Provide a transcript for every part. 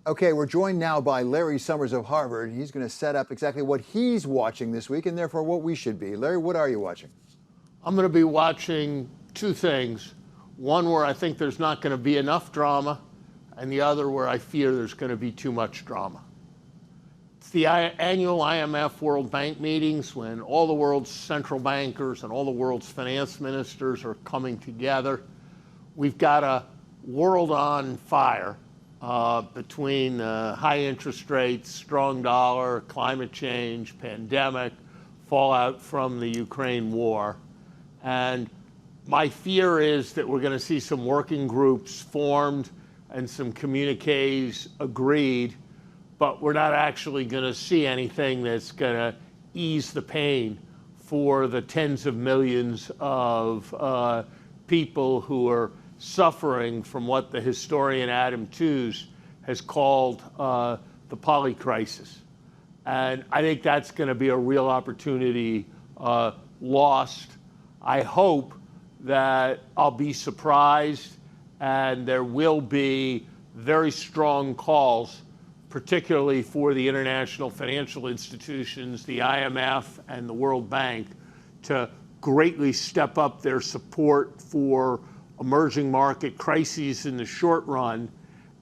Okay, we're joined now by Larry Summers of Harvard. He's going to set up exactly what he's watching this week and therefore what we should be. Larry, what are you watching? I'm going to be watching two things. One where I think there's not going to be enough drama, and the other where I fear there's going to be too much drama. It's the annual IMF World Bank meetings when all the world's central bankers and all the world's finance ministers are coming together. We've got a world on fire between high interest rates, strong dollar, climate change, pandemic, fallout from the Ukraine war. And my fear is that we're going to see some working groups formed and some communiques agreed, but we're not actually going to see anything that's going to ease the pain for the tens of millions of people who are suffering from what the historian Adam Tooze has called the polycrisis. And I think that's going to be a real opportunity lost. I hope that I'll be surprised and there will be very strong calls, particularly for the international financial institutions, the IMF and the World Bank, to greatly step up their support for emerging market crises in the short run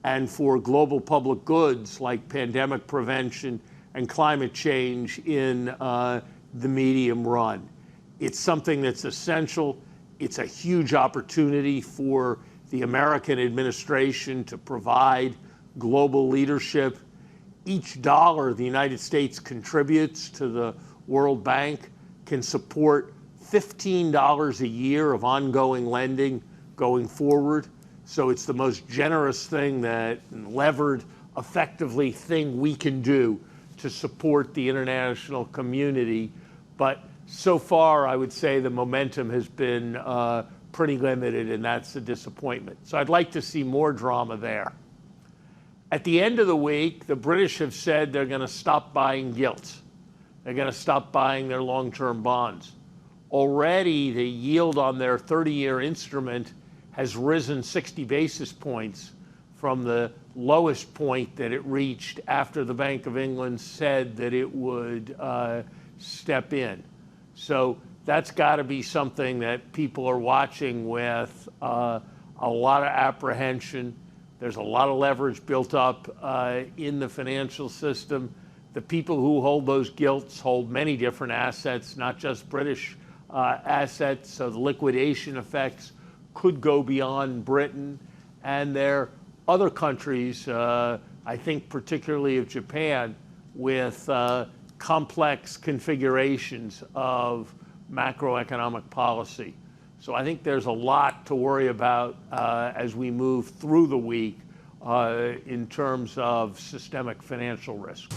and for global public goods like pandemic prevention and climate change in the medium run. It's something that's essential. It's a huge opportunity for the American administration to provide global leadership. Each dollar the United States contributes to the World Bank can support $15 a year of ongoing lending going forward. So it's the most generous thing that levered, effectively thing we can do to support the international community. But so far, I would say the momentum has been pretty limited, and that's a disappointment. So I'd like to see more drama there. At the end of the week, the British have said they're going to stop buying gilts. They're going to stop buying their long-term bonds. Already, the yield on their 30-year instrument has risen 60 basis points from the lowest point that it reached after the Bank of England said that it would step in. So that's got to be something that people are watching with a lot of apprehension. There's a lot of leverage built up in the financial system. The people who hold those gilts hold many different assets, not just British assets, so the liquidation effects could go beyond Britain. And there are other countries, I think particularly of Japan, with complex configurations of macroeconomic policy. So I think there's a lot to worry about as we move through the week in terms of systemic financial risk.